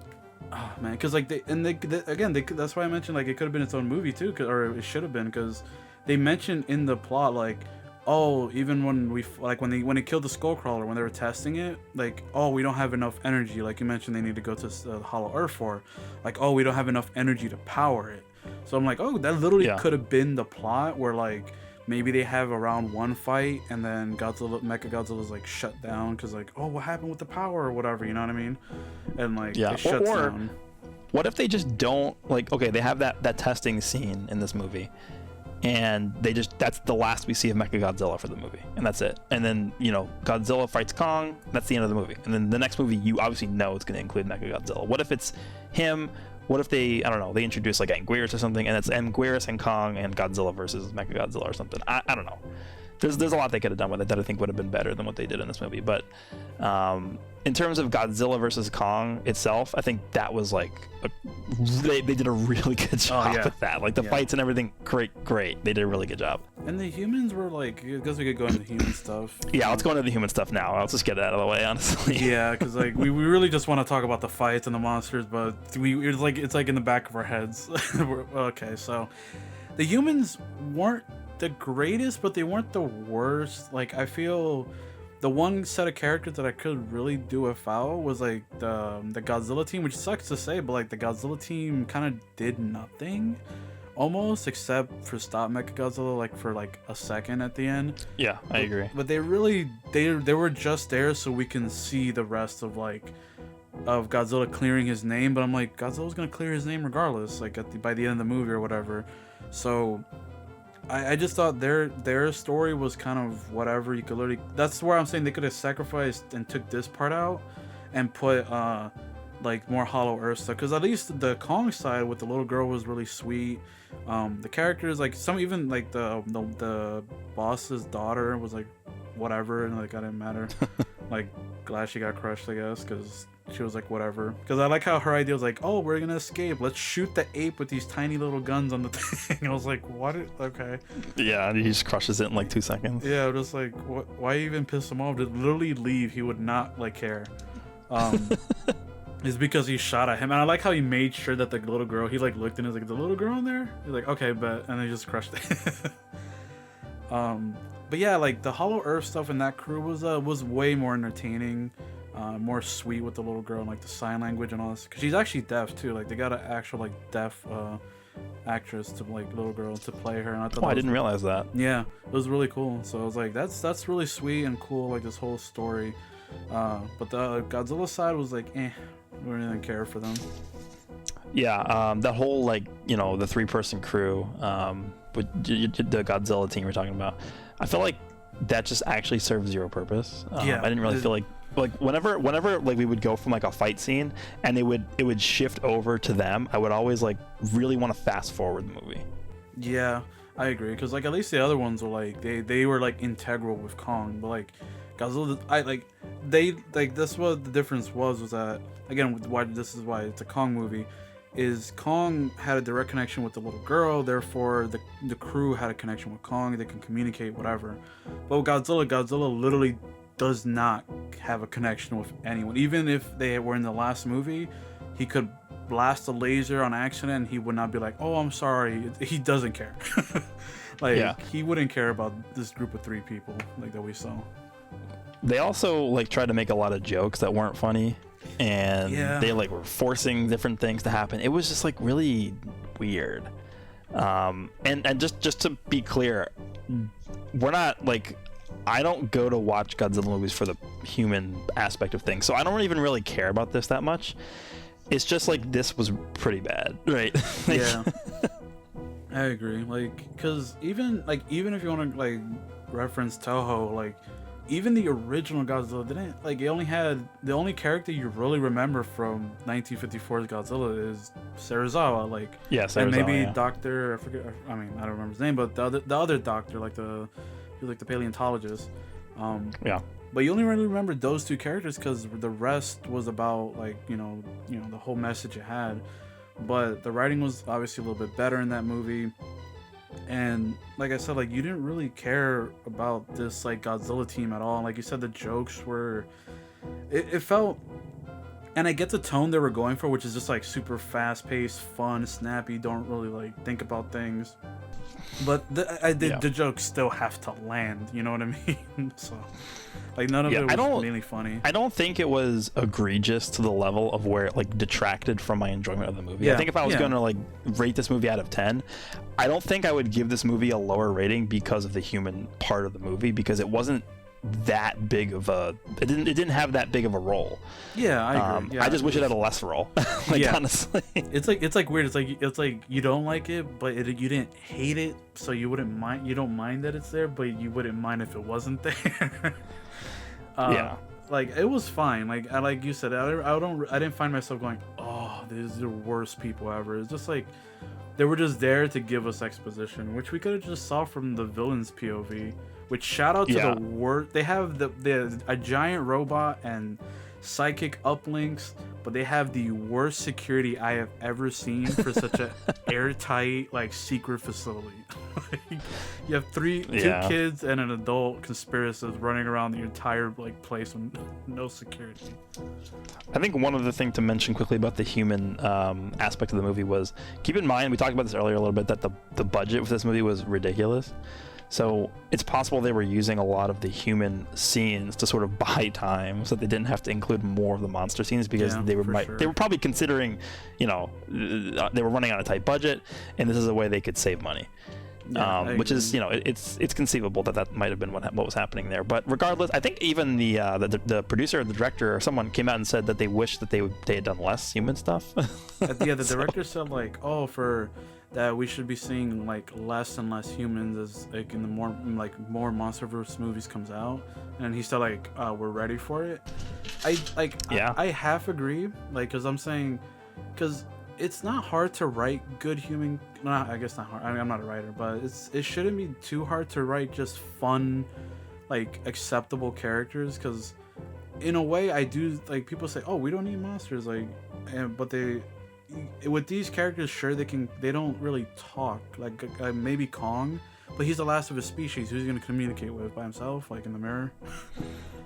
Speaker 2: oh man, because like that's why I mentioned like it could have been its own movie too, or it should have been, because they mentioned in the plot like, oh, even when when they killed the Skullcrawler, when they were testing it, like, oh, we don't have enough energy, like you mentioned they need to go to the Hollow Earth for, like, oh, we don't have enough energy to power it. So I'm like, oh, that literally could have been the plot, where like maybe they have a round one fight and then Mechagodzilla's like shut down because like, oh, what happened with the power or whatever, you know what I mean? And like it shuts down.
Speaker 1: What if they just don't, like, okay, they have that testing scene in this movie, and that's the last we see of Mechagodzilla for the movie, and that's it. And then, Godzilla fights Kong, that's the end of the movie. And then the next movie, you obviously know it's going to include Mechagodzilla. What if it's him? What if they introduce like Anguirus or something, and it's Anguirus and Kong and Godzilla versus Mechagodzilla or something? I don't know. there's a lot they could have done with it that I think would have been better than what they did in this movie. But in terms of Godzilla versus Kong itself, I think that was like they did a really good job with that. Like the fights and everything, great. They did a really good job.
Speaker 2: And the humans were like, I guess we could go into human stuff.
Speaker 1: Yeah, let's go into the human stuff now. Let's just get it out of the way, honestly.
Speaker 2: Yeah, because like we really just want to talk about the fights and the monsters, but it's like in the back of our heads. Okay, so the humans weren't the greatest, but they weren't the worst. Like I feel the one set of characters that I could really do without was like the Godzilla team, which sucks to say, but like the Godzilla team kind of did nothing almost, except for stop Mechagodzilla like for like a second at the end.
Speaker 1: Yeah, I agree.
Speaker 2: But they were just there so we can see the rest of Godzilla clearing his name. But I'm like, Godzilla's gonna clear his name regardless, like by the end of the movie or whatever. So I just thought their story was kind of whatever. You could literally, that's where I'm saying they could have sacrificed and took this part out and put like more Hollow Earth stuff, because at least the Kong side with the little girl was really sweet. The characters, like some, even like the boss's daughter was like whatever, and like I didn't matter. Like glad she got crushed, I guess, because she was like whatever. Because I like how her idea was like, oh, we're gonna escape, let's shoot the ape with these tiny little guns on the thing. I was like, what? Okay.
Speaker 1: Yeah, he just crushes it in like 2 seconds.
Speaker 2: Yeah, just like, what? Why even piss him off? Just literally leave. He would not like care. Is because he shot at him, and I like how he made sure that the little girl, he like looked and was like, the little girl in there. He's like, okay, but, and he just crushed it. But yeah, like the Hollow Earth stuff in that crew was way more entertaining, more sweet with the little girl and like the sign language and all this, because she's actually deaf too. Like they got an actual like deaf actress to like little girl to play her, and I thought
Speaker 1: I didn't realize that.
Speaker 2: Yeah, it was really cool. So I was like, that's really sweet and cool, like this whole story. But the Godzilla side was like, we didn't even care for them.
Speaker 1: Yeah, that whole like, you know, the 3-person crew, with the Godzilla team we're talking about, I feel like that just actually serves zero purpose. I didn't really feel like whenever like we would go from like a fight scene and it would shift over to them, I would always like really want to fast forward the movie.
Speaker 2: Yeah, I agree, because like at least the other ones were like they were like integral with Kong, but like Godzilla, that's what the difference was that, again, why this is why it's a Kong movie, is Kong had a direct connection with the little girl, therefore the crew had a connection with Kong, they can communicate, whatever. But with Godzilla literally does not have a connection with anyone. Even if they were in the last movie, he could blast a laser on accident and he would not be like, oh, I'm sorry. He doesn't care. He wouldn't care about this group of 3 people like that we saw.
Speaker 1: They also like tried to make a lot of jokes that weren't funny, and they like were forcing different things to happen. It was just like really weird. And just to be clear, we're not like, I don't go to watch Godzilla movies for the human aspect of things, so I don't even really care about this that much. It's just like this was pretty bad, right?
Speaker 2: Yeah, I agree. Like, because even if you want to like reference Toho, like even the original Godzilla didn't, like, it only had, the only character you really remember from 1954's Godzilla is Serizawa, like, Serizawa, and maybe Doctor, I forget, I mean, I don't remember his name, but the other doctor, like he was like the paleontologist. But you only really remember those 2 characters because the rest was about like, you know the whole message it had. But the writing was obviously a little bit better in that movie. And like I said, like, you didn't really care about this like Godzilla team at all. Like you said, the jokes were, it felt, and I get the tone they were going for, which is just like super fast paced, fun, snappy, don't really like think about things. But the jokes still have to land, you know what I mean? So like none of it was really funny.
Speaker 1: I don't think it was egregious to the level of where it like detracted from my enjoyment of the movie. I think if I was going to like rate this movie out of 10, I don't think I would give this movie a lower rating because of the human part of the movie, because it wasn't that big of a, it didn't have that big of a role.
Speaker 2: I agree.
Speaker 1: I just wish it had a less role. Honestly, it's
Speaker 2: like weird. It's like you don't like it, but you didn't hate it, so you wouldn't mind. You don't mind that it's there, but you wouldn't mind if it wasn't there. Like it was fine. Like you said, I didn't find myself going, oh, these are the worst people ever. It's just like they were just there to give us exposition, which we could have just saw from the villain's POV. Which shout out to
Speaker 1: Yeah.
Speaker 2: the word they have a giant robot and psychic uplinks, but they have the worst security I have ever seen for such a airtight like secret facility. Like, you have two kids and an adult conspiracist running around the entire like place with no security.
Speaker 1: I think one other thing to mention quickly about the human aspect of the movie was, keep in mind, we talked about this earlier a little bit, that the budget for this movie was ridiculous. So it's possible they were using a lot of the human scenes to sort of buy time, so they didn't have to include more of the monster scenes, because they were probably considering, they were running on a tight budget, and this is a way they could save money. Which is, it's conceivable that might have been what was happening there. But regardless, I think even the producer or the director or someone came out and said that they wish that they had done less human stuff.
Speaker 2: The director said like, for that we should be seeing like less and less humans as like in the more MonsterVerse movies comes out, and he said like we're ready for it. I half agree, like, because it's not hard to write good human. No, I guess not hard. I mean, I'm not a writer, but it shouldn't be too hard to write just fun, like acceptable characters. Because in a way, I do like people say, "Oh, we don't need monsters," like, but with these characters, sure they don't really talk. Like maybe Kong, but he's the last of his species. Who's he gonna communicate with by himself, like in the mirror?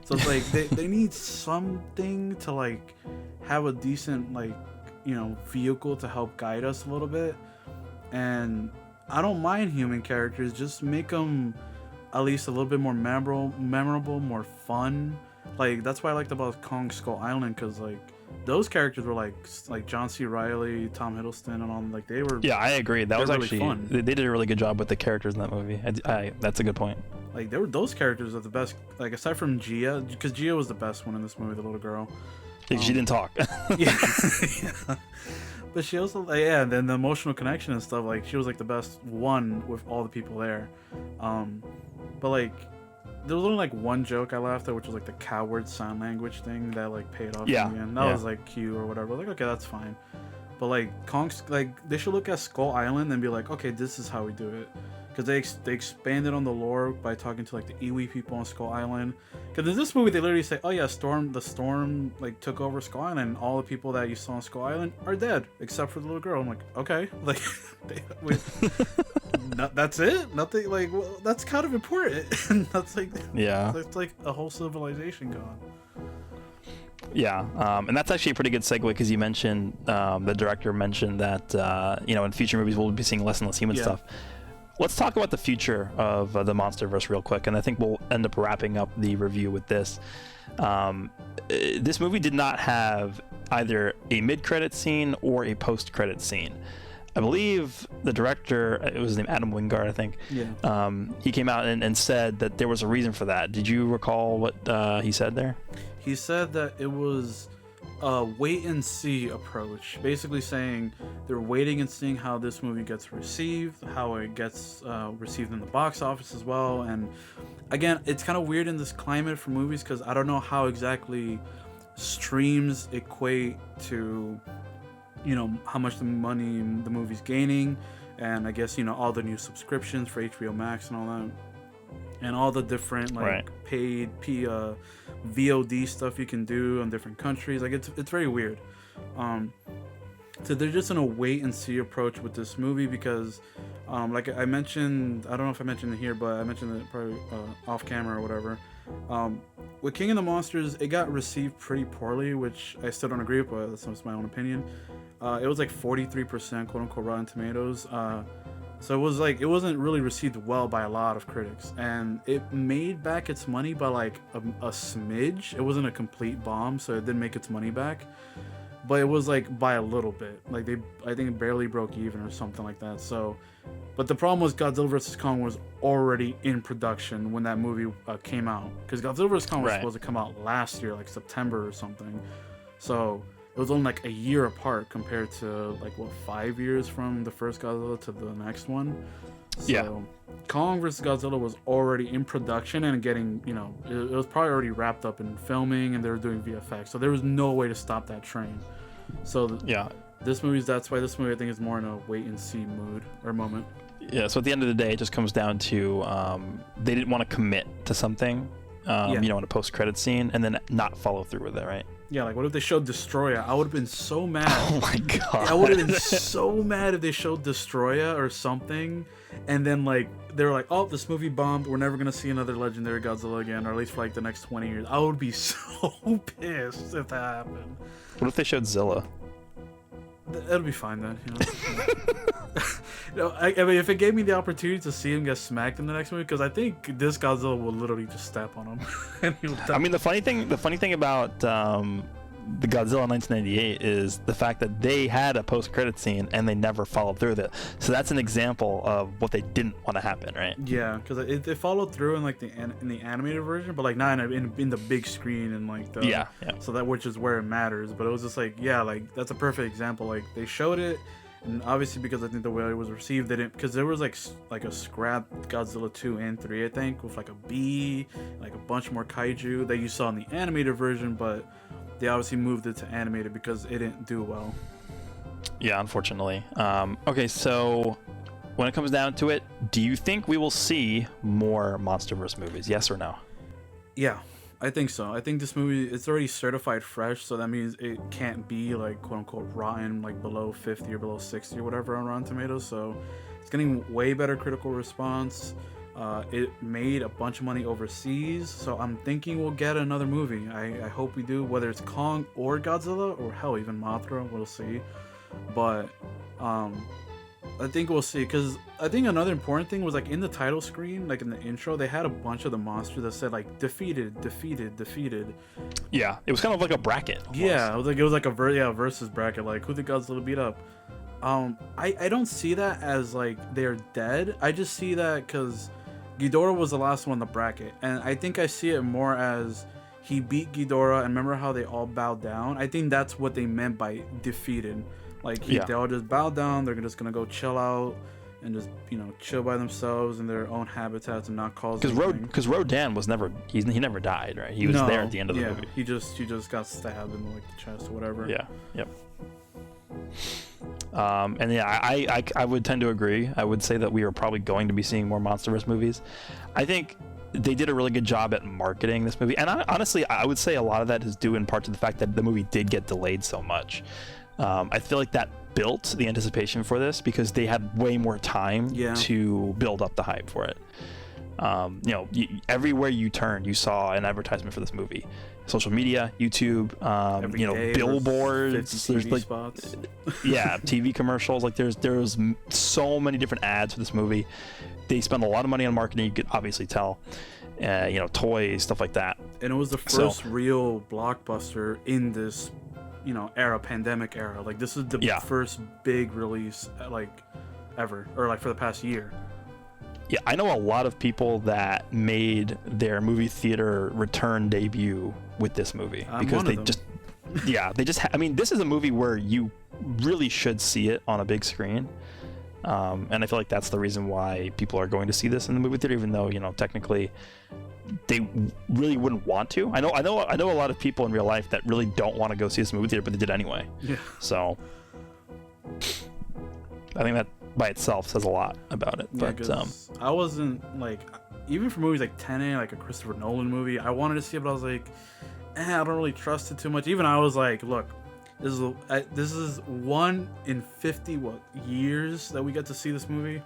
Speaker 2: So it's like they need something to like have a decent like vehicle to help guide us a little bit. And I don't mind human characters, just make them at least a little bit more memorable, more fun. Like that's what I liked about Kong Skull Island, because like those characters were like John C. Reilly, Tom Hiddleston, and all, like they were. Yeah,
Speaker 1: I agree. That was
Speaker 2: really
Speaker 1: actually
Speaker 2: fun.
Speaker 1: They did a really good job with the characters in that movie. That's a good point.
Speaker 2: Like those characters are the best. Like aside from Gia, because Gia was the best one in this movie, the little girl.
Speaker 1: She didn't talk.
Speaker 2: Yeah. But she also, and then the emotional connection and stuff, like she was like the best one with all the people there. But like there was only like one joke I laughed at, which was like the coward sign language thing that like paid off in the end. That was like cute or whatever. Like, okay, that's fine. But like Kong's, like they should look at Skull Island and be like, okay, this is how we do it. Because they expanded on the lore by talking to like the Iwi people on Skull Island. Because in this movie they literally say, oh yeah, the storm like took over Skull Island, and all the people that you saw on Skull Island are dead except for the little girl. I'm like, okay, like that's it? Nothing, like, well, that's kind of important. That's like, that's like a whole civilization gone.
Speaker 1: Yeah, and that's actually a pretty good segue, because you mentioned the director mentioned that in future movies we'll be seeing less and less human stuff. Let's talk about the future of the MonsterVerse real quick, and I think we'll end up wrapping up the review with this. This movie did not have either a mid-credit scene or a post-credit scene. I believe the director, it was named Adam Wingard, I think. Yeah. He came out and said that there was a reason for that. Did you recall what he said there?
Speaker 2: He said that it was a wait and see approach, basically saying they're waiting and seeing how this movie gets received, how it gets received in the box office as well. And again, it's kind of weird in this climate for movies, because I don't know how exactly streams equate to how much the money the movie's gaining, and I guess all the new subscriptions for HBO Max and all that, and all the different paid VOD stuff you can do in different countries. Like it's very weird. So they're just in a wait and see approach with this movie, because like I mentioned, I don't know if I mentioned it here, but I mentioned it probably off camera or whatever. With King of the Monsters, it got received pretty poorly, which I still don't agree with, but that's my own opinion. It was like 43% quote unquote Rotten Tomatoes. So it was like, it wasn't really received well by a lot of critics, and it made back its money by like a smidge. It wasn't a complete bomb, so it didn't make its money back, but it was like by a little bit. Like I think it barely broke even or something like that. So, but the problem was Godzilla vs. Kong was already in production when that movie came out, because Godzilla vs. Kong was supposed to come out last year, like September or something. So it was only like a year apart compared to like 5 years from the first Godzilla to the next one. So Kong vs. Godzilla was already in production and getting, it was probably already wrapped up in filming, and they were doing VFX. So there was no way to stop that train. So that's why this movie I think is more in a wait and see mood or moment.
Speaker 1: Yeah, so at the end of the day, it just comes down to they didn't want to commit to something, in a post-credit scene, and then not follow through with it, right?
Speaker 2: Yeah, like what if they showed Destroya? I would have been so mad.
Speaker 1: Oh my god.
Speaker 2: I would have been so mad if they showed Destroya or something, and then like they were like, "Oh, this movie bombed. We're never gonna see another legendary Godzilla again, or at least for like the next 20 years." I would be so pissed if that happened.
Speaker 1: What if they showed Zilla?
Speaker 2: It'll be fine then, I mean, if it gave me the opportunity to see him get smacked in the next movie, because I think this Godzilla will literally just step on him. And he'll die.
Speaker 1: I mean, the funny thing about the Godzilla 1998 is the fact that they had a post-credit scene and they never followed through with it. So that's an example of what they didn't want to happen, right?
Speaker 2: Yeah, because they followed through in like in the animated version, but like not in the big screen and like the
Speaker 1: yeah.
Speaker 2: So that, which is where it matters. But it was just like, yeah, like that's a perfect example. Like they showed it, and obviously because I think the way it was received, they didn't, because there was like a scrap Godzilla 2 and 3, I think, with like a bee, like a bunch more kaiju that you saw in the animated version, but they obviously moved it to animated because it didn't do well.
Speaker 1: Yeah, unfortunately. Okay, so when it comes down to it, do you think we will see more MonsterVerse movies? Yes or no?
Speaker 2: Yeah, I think so. I think this movie, it's already certified fresh, so that means it can't be like quote unquote rotten, like below 50 or below 60 or whatever on Rotten Tomatoes. So it's getting way better critical response. It made a bunch of money overseas, so I'm thinking we'll get another movie. I hope we do, whether it's Kong or Godzilla, or hell, even Mothra, we'll see. But I think we'll see, because I think another important thing was like in the title screen, like in the intro, they had a bunch of the monsters that said like defeated, defeated, defeated.
Speaker 1: Yeah, it was kind of like a bracket. Almost.
Speaker 2: Yeah, it was like a versus bracket, like who the Godzilla beat up. I don't see that as like they're dead. I just see that because Ghidorah was the last one in the bracket, and I think I see it more as he beat Ghidorah, and remember how they all bowed down? I think that's what they meant by defeated. Like they all just bowed down, they're just gonna go chill out and just, chill by themselves in their own habitats and not cause anything.
Speaker 1: Because Rodan was never, he never died, right? He was there at the end of the movie.
Speaker 2: He just got stabbed in like the chest or whatever.
Speaker 1: Yeah, yep. And yeah, I would tend to agree. I would say that we are probably going to be seeing more MonsterVerse movies. I think they did a really good job at marketing this movie, and honestly, I would say a lot of that is due in part to the fact that the movie did get delayed so much. I feel like that built the anticipation for this because they had way more time to build up the hype for it. Everywhere you turned, you saw an advertisement for this movie. Social media, YouTube, billboards, there's like
Speaker 2: spots.
Speaker 1: Yeah, TV commercials. Like there's so many different ads for this movie. They spend a lot of money on marketing. You could obviously tell, toys, stuff like that.
Speaker 2: And it was the first real blockbuster in this, pandemic era. Like this is the first big release, like ever, or like for the past year.
Speaker 1: Yeah, I know a lot of people that made their movie theater return debut with this movie because they just, this is a movie where you really should see it on a big screen. And I feel like that's the reason why people are going to see this in the movie theater, even though, they really wouldn't want to. I know a lot of people in real life that really don't want to go see this movie theater, but they did anyway. Yeah. So I think that by itself says a lot about it.
Speaker 2: Yeah,
Speaker 1: but
Speaker 2: I wasn't like, even for movies like Tenet, like a Christopher Nolan movie, I wanted to see it, but I was like, I don't really trust it too much. Even I was like, look, this is 1 in 50 years that we get to see this movie.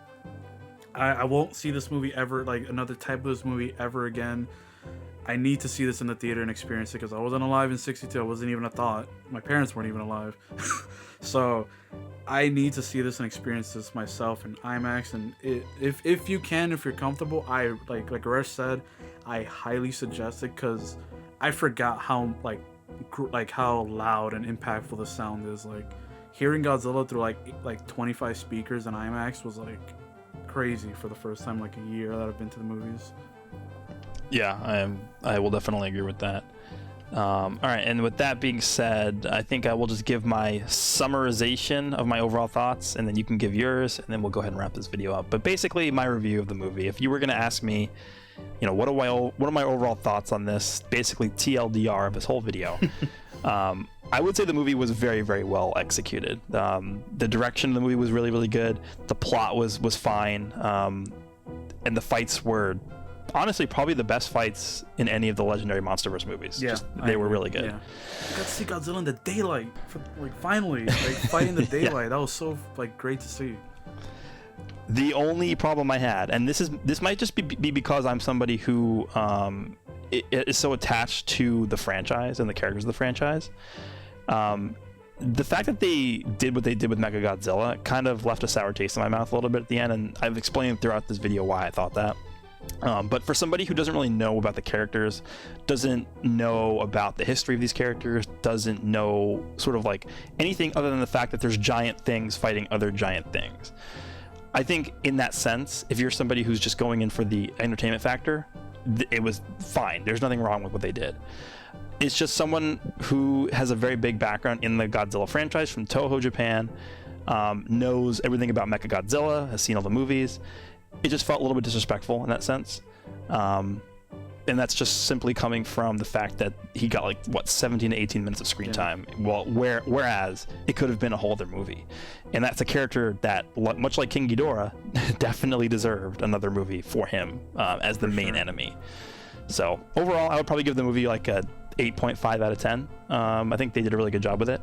Speaker 2: I won't see this movie ever, like another type of this movie ever again. I need to see this in the theater and experience it because I wasn't alive in '62. I wasn't even a thought. My parents weren't even alive. So I need to see this and experience this myself in IMAX. And if you can, if you're comfortable, I like Resh said, I highly suggest it because I forgot how how loud and impactful the sound is. Like hearing Godzilla through like 25 speakers in IMAX was like crazy for the first time like a year that I've been to the movies.
Speaker 1: Yeah, I will definitely agree with that. All right, and with that being said, I think I will just give my summarization of my overall thoughts, and then you can give yours, and then we'll go ahead and wrap this video up. But basically, my review of the movie. If you were going to ask me, what are my overall thoughts on this, basically TLDR of this whole video, I would say the movie was very, very well executed. The direction of the movie was really, really good. The plot was fine, and the fights were honestly probably the best fights in any of the legendary MonsterVerse movies.
Speaker 2: Yeah,
Speaker 1: They were really good.
Speaker 2: Yeah. I got to see Godzilla in the daylight, finally, fight in the daylight. That was so great to see.
Speaker 1: The only problem I had, and this might just be because I'm somebody who is so attached to the franchise and the characters of the franchise. The fact that they did what they did with Mechagodzilla kind of left a sour taste in my mouth a little bit at the end, and I've explained throughout this video why I thought that. But for somebody who doesn't really know about the characters, doesn't know about the history of these characters, doesn't know sort of anything other than the fact that there's giant things fighting other giant things, I think in that sense, if you're somebody who's just going in for the entertainment factor, it was fine. There's nothing wrong with what they did. It's just someone who has a very big background in the Godzilla franchise from Toho, Japan, knows everything about Mechagodzilla, has seen all the movies. It just felt a little bit disrespectful in that sense. And that's just simply coming from the fact that he got 17 to 18 minutes of screen time. Well, whereas it could have been a whole other movie. And that's a character that, much like King Ghidorah, definitely deserved another movie for him as the main enemy. So overall, I would probably give the movie a 8.5 out of 10. I think they did a really good job with it.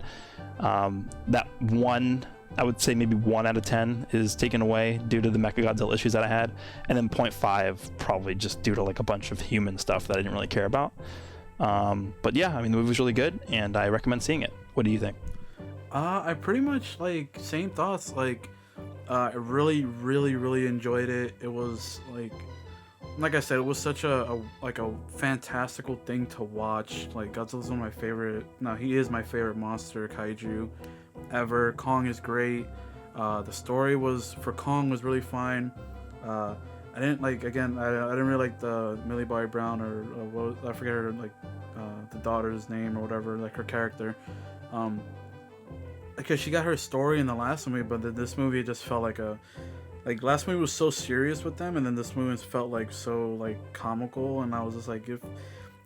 Speaker 1: That one, I would say maybe 1 out of 10 is taken away due to the Mechagodzilla issues that I had, and then 0.5 probably just due to a bunch of human stuff that I didn't really care about. But yeah, I mean, the movie was really good, and I recommend seeing it. What do you think?
Speaker 2: I pretty much same thoughts. I really, really, really enjoyed it. It was like I said, it was such a fantastical thing to watch. Godzilla's one of my favorite. No, he is my favorite monster kaiju ever. Kong is great. The story for Kong was really fine. I didn't I didn't really like the Millie Bobby Brown or I forget her the daughter's name or whatever, her character. Because she got her story in the last movie, but this movie just felt last movie was so serious with them, and then this movie felt so comical, and I was just if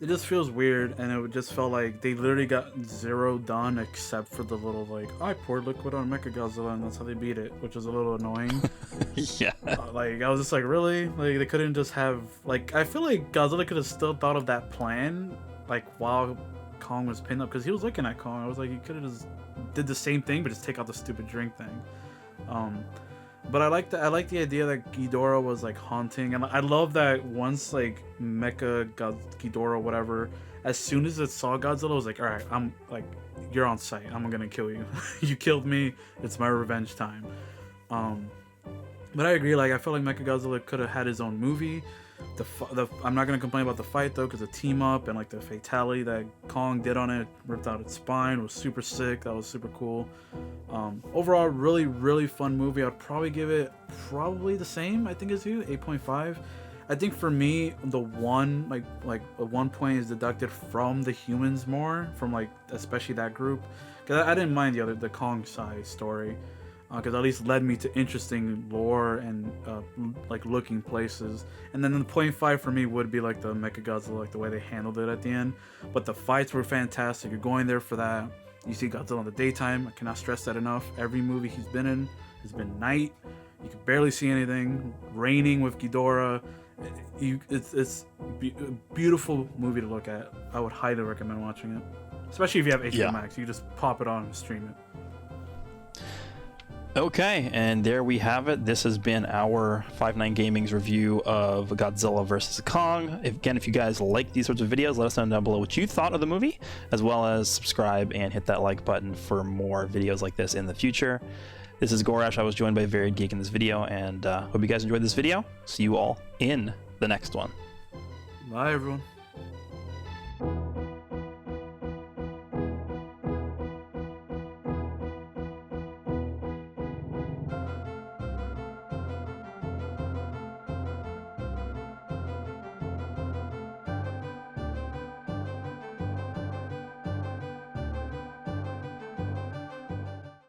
Speaker 2: it just feels weird, and it just felt like they literally got zero done except for the little I poured liquid on Mechagodzilla and that's how they beat it, which was a little annoying.
Speaker 1: Yeah.
Speaker 2: I was just really they couldn't just have I feel like Godzilla could have still thought of that plan while Kong was pinned up, because he was looking at Kong. I was he could have just did the same thing but just take out the stupid drink thing. But I like the idea that Ghidorah was haunting, and I love that once Ghidorah whatever, as soon as it saw Godzilla, it was all right, I'm you're on sight, I'm gonna kill you. You killed me, it's my revenge time. But I agree, I feel like Mechagodzilla could have had his own movie. I'm not gonna complain about the fight though, because the team up and the fatality that Kong did on it, ripped out its spine, was super sick. That was super cool. Overall, really, really fun movie. I'd probably give it the same, I think, as you, 8.5. I think for me, the one one point is deducted from the humans more, from especially that group, because I didn't mind the Kong side story. Because at least led me to interesting lore and looking places. And then the 0.5 for me would be the Mechagodzilla, the way they handled it at the end. But the fights were fantastic. You're going there for that. You see Godzilla in the daytime. I cannot stress that enough. Every movie he's been in has been night. You can barely see anything. Raining with Ghidorah. It's a beautiful movie to look at. I would highly recommend watching it, especially if you have HBO Max. You just pop it on and stream it.
Speaker 1: Okay, and there we have it. This has been our 5-9 Gaming's review of Godzilla vs. Kong. Again, if you guys like these sorts of videos, let us know down below what you thought of the movie, as well as subscribe and hit that like button for more videos like this in the future. This is Gorash. I was joined by Varied Geek in this video, and hope you guys enjoyed this video. See you all in the next one.
Speaker 2: Bye, everyone.